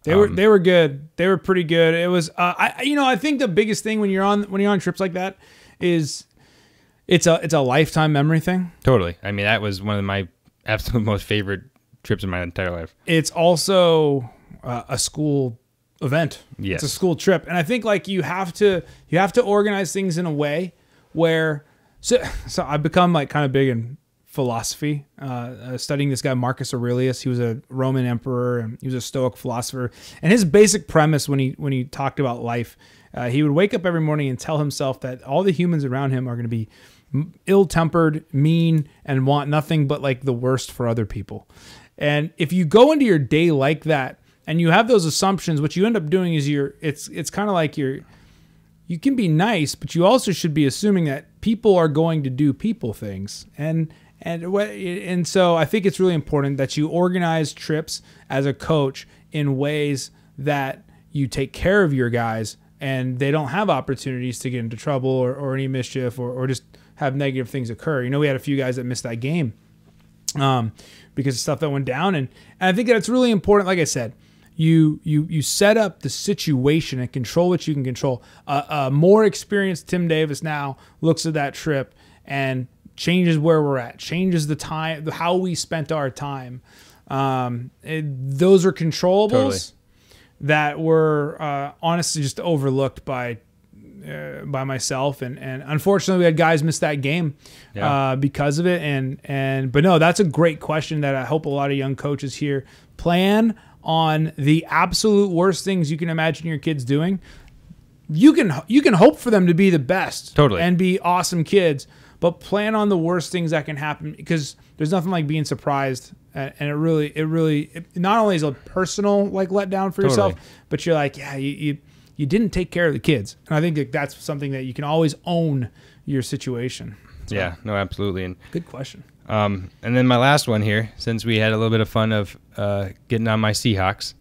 They were good. They were pretty good. It was I think the biggest thing when you're on trips like that is it's a lifetime memory thing. Totally. I mean, that was one of my absolute most favorite trips in my entire life. It's also a school event. Yes. It's a school trip. And I think like you have to organize things in a way where so I've become like kind of big in philosophy, studying this guy Marcus Aurelius. He was a Roman emperor and he was a Stoic philosopher. And his basic premise when he talked about life, he would wake up every morning and tell himself that all the humans around him are going to be ill-tempered, mean, and want nothing but like the worst for other people. And if you go into your day like that and you have those assumptions, what you end up doing is it's kind of like you can be nice, but you also should be assuming that people are going to do people things. And so I think it's really important that you organize trips as a coach in ways that you take care of your guys and they don't have opportunities to get into trouble or any mischief or just have negative things occur. You know, we had a few guys that missed that game because of stuff that went down. And I think that's really important. Like I said, you set up the situation and control what you can control. A more experienced Tim Davis now looks at that trip and changes where we're at, changes the time, how we spent our time. Those are controllables Totally. that were honestly just overlooked by myself, and unfortunately we had guys miss that game because of it. But no, that's a great question that I hope a lot of young coaches here plan on. The absolute worst things you can imagine your kids doing. You can hope for them to be the best, totally, and be awesome kids, but plan on the worst things that can happen, because there's nothing like being surprised. And it really not only is a personal like letdown for yourself, but you're like, yeah, you you didn't take care of the kids. And I think that's something that you can always own your situation. So, Yeah, no, absolutely. And good question. and then my last one here, since we had a little bit of fun of getting on my Seahawks,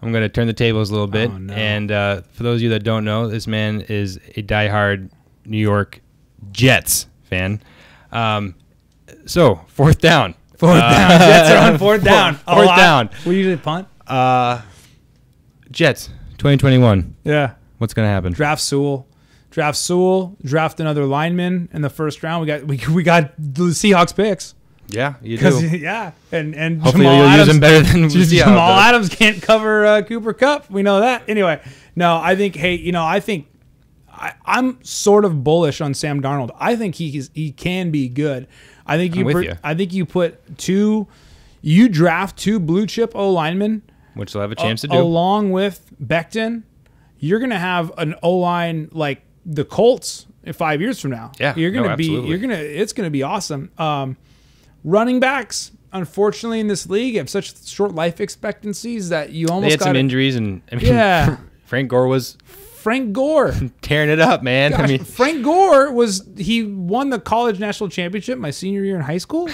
I'm going to turn the tables a little bit. Oh, no. And for those of you that don't know, this man is a diehard New York Jets fan. So, fourth down. Fourth down. Jets are on fourth down. Fourth down. We usually punt. Jets, 2021. Yeah. What's going to happen? Draft Sewell. Draft another lineman in the first round. We got the Seahawks picks. Yeah, you do. Yeah, and Hopefully Jamal you'll Adams, use him better than Jamal Adams can't cover Cooper Kupp. We know that. Anyway, no, I think. Hey, I think I'm sort of bullish on Sam Darnold. I think he can be good. I think you draft two blue chip O linemen, which they'll have a chance to do, along with Becton. You're gonna have an O line like the Colts 5 years from now. Yeah, it's gonna be awesome. Running backs, unfortunately, in this league have such short life expectancies that you almost had some injuries, and Frank Gore was tearing it up, man. Gosh, Frank Gore he won the college national championship my senior year in high school,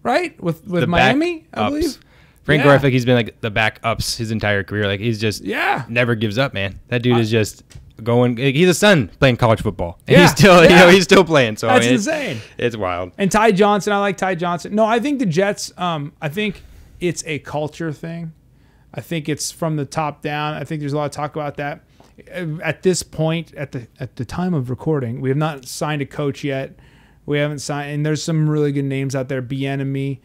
right? With Miami, I believe. Frank Gore, I think he's been like the backups his entire career. Like he's just never gives up, man. That dude is just going. He's a son playing college football. And he's still, he's still playing. So that's insane. It's wild. And Ty Johnson, I like Ty Johnson. No, I think the Jets. I think it's a culture thing. I think it's from the top down. I think there's a lot of talk about that. At this point, at the time of recording, we have not signed a coach yet. We haven't signed, and there's some really good names out there. Bieniemy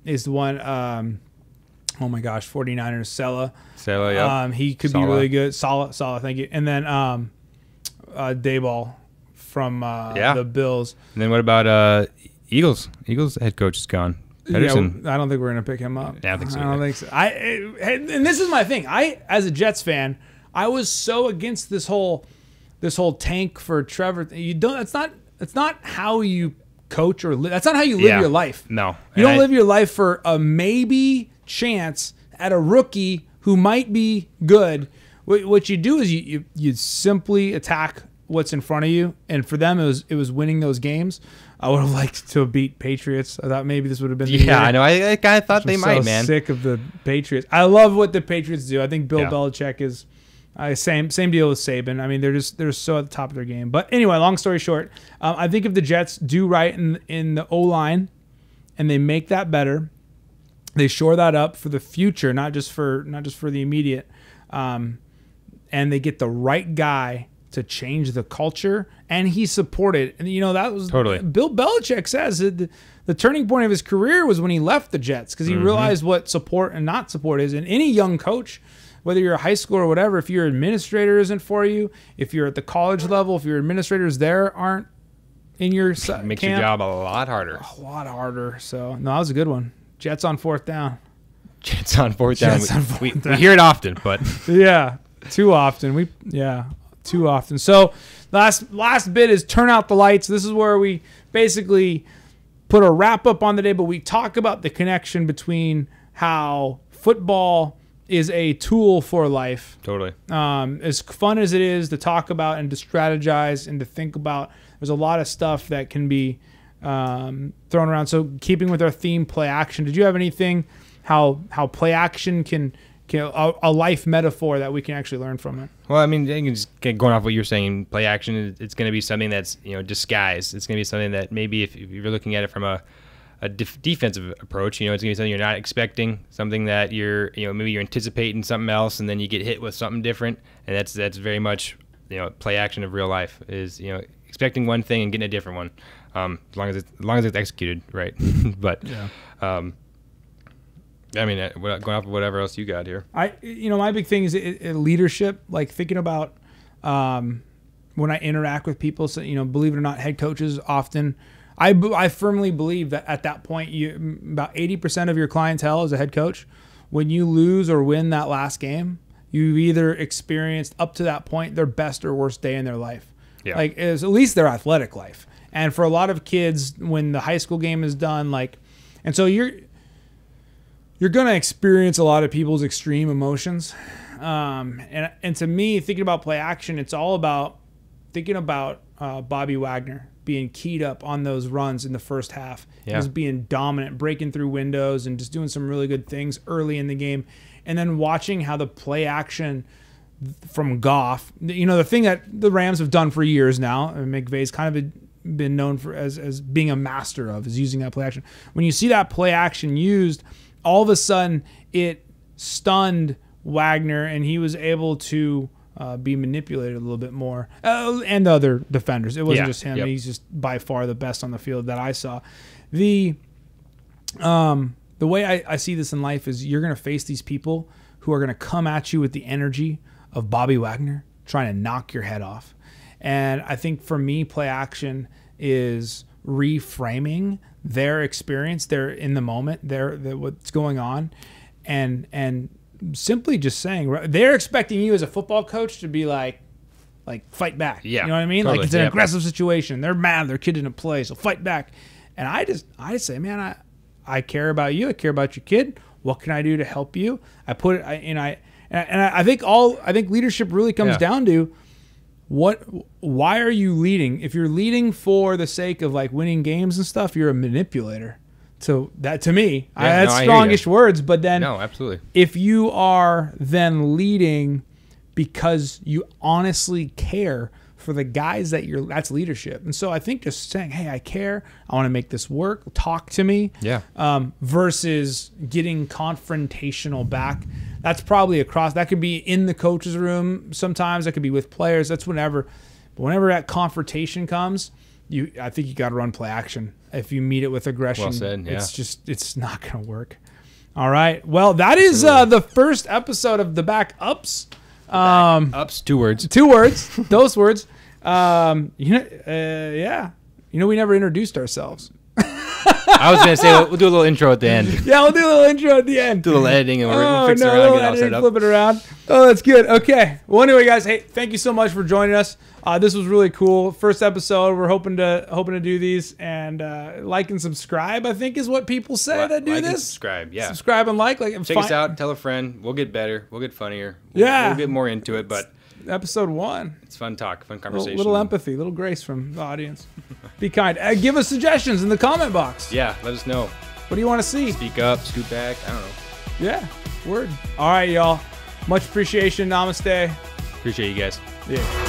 is the one. Oh my gosh, 49ers, Sella, yep. He could be really good. Sala, thank you. And then Dayball from the Bills. And then what about Eagles? Eagles head coach is gone. Pedersen. Yeah, I don't think we're gonna pick him up. I don't think so. I don't think so. And this is my thing. As a Jets fan, I was so against this whole tank for Trevor. That's not how you coach or live. That's not how you live your life. No, you don't live your life for a maybe chance at a rookie who might be good. What you do is you simply attack what's in front of you. And for them, it was winning those games. I would have liked to beat Patriots. I thought maybe this would have been the year. I know. I kind of thought they might, man. Sick of the Patriots. I love what the Patriots do. I think Bill Belichick is. Same deal with Saban. I mean, they're so at the top of their game. But anyway, long story short, I think if the Jets do right in the O-line and they make that better, they shore that up for the future, not just for the immediate, and they get the right guy to change the culture, and he supported. And that was totally. Bill Belichick says that the turning point of his career was when he left the Jets because he realized what support and not support is. And any young coach, whether you're a high school or whatever, if your administrator isn't for you, if you're at the college level, if your administrators there aren't in your makes camp, your job a lot harder. A lot harder. So, no, that was a good one. Jets on fourth down. Jets on fourth down. We hear it often, but yeah, too often. Too often. So, last bit is turn out the lights. This is where we basically put a wrap up on the day, but we talk about the connection between how football is a tool for life. Totally. As fun as it is to talk about and to strategize and to think about, there's a lot of stuff that can be thrown around. So keeping with our theme, play action, did you have anything, how play action can a life metaphor that we can actually learn from it? Well, I mean, just going off what you're saying, play action, it's going to be something that's, disguised. It's going to be something that maybe if you're looking at it from a defensive approach, it's gonna be something you're not expecting, something that maybe you're anticipating something else, and then you get hit with something different, and that's very much play action of real life is expecting one thing and getting a different one, as long as it's executed right. But I mean, going off of whatever else you got here, my big thing is leadership, like thinking about when I interact with people. So believe it or not, head coaches often. I firmly believe that at that point, about 80% of your clientele as a head coach, when you lose or win that last game, you either experienced up to that point their best or worst day in their life. Yeah. Like at least their athletic life. And for a lot of kids, when the high school game is done, and so you're going to experience a lot of people's extreme emotions. And to me, thinking about play action, it's all about thinking about Bobby Wagner being keyed up on those runs in the first half. Yeah. He was being dominant, breaking through windows and just doing some really good things early in the game. And then watching how the play action from Goff, the thing that the Rams have done for years now, and McVay's kind of been known for as being a master of, is using that play action. When you see that play action used, all of a sudden it stunned Wagner, and he was able to be manipulated a little bit more, and the other defenders. It wasn't just him. Yep. He's just by far the best on the field that I saw. The way I see this in life is you're going to face these people who are going to come at you with the energy of Bobby Wagner trying to knock your head off. And I think for me, play action is reframing their experience. They're in the moment. They're what's going on, and simply just saying they're expecting you as a football coach to be like fight back. Yeah, you know what I mean? totally. Like it's an aggressive situation. They're mad. Their kid didn't play, so fight back. And I say, man, I care about you. I care about your kid. What can I do to help you? I think leadership really comes down to why are you leading? If you're leading for the sake of like winning games and stuff, you're a manipulator. So that, to me, that's strongish words, but then no, absolutely. If you are then leading because you honestly care for the guys that's leadership. And so I think just saying, hey, I care, I want to make this work, talk to me, versus getting confrontational back. That's probably that could be in the coach's room sometimes, that could be with players, that's whenever. But whenever that confrontation comes, I think you got to run play action. If you meet it with aggression, well said, yeah. it's not going to work. All right. Well, that is the first episode of the Back Ups. Ups, 2 words. 2 words. Those words. Yeah. We never introduced ourselves. I was gonna say we'll do a little intro at the end. Yeah, we'll do a little intro at the end. Do a little editing and we'll fix it around, get it all set up. Flip it around. Oh, that's good. Okay. Well, anyway, guys, hey, thank you so much for joining us. This was really cool. First episode. We're hoping to do these, and like and subscribe, I think, is what people say that do like this. And subscribe, yeah. Subscribe and like. Check us out. Tell a friend. We'll get better. We'll get funnier. Yeah. We'll get more into it, but episode 1. It's fun talk, fun conversation. Little empathy, little grace from the audience. Be kind. Give us suggestions in the comment box. Yeah, let us know. What do you want to see? Speak up, scoot back. I don't know. Yeah, word. All right, y'all. Much appreciation. Namaste. Appreciate you guys. Yeah.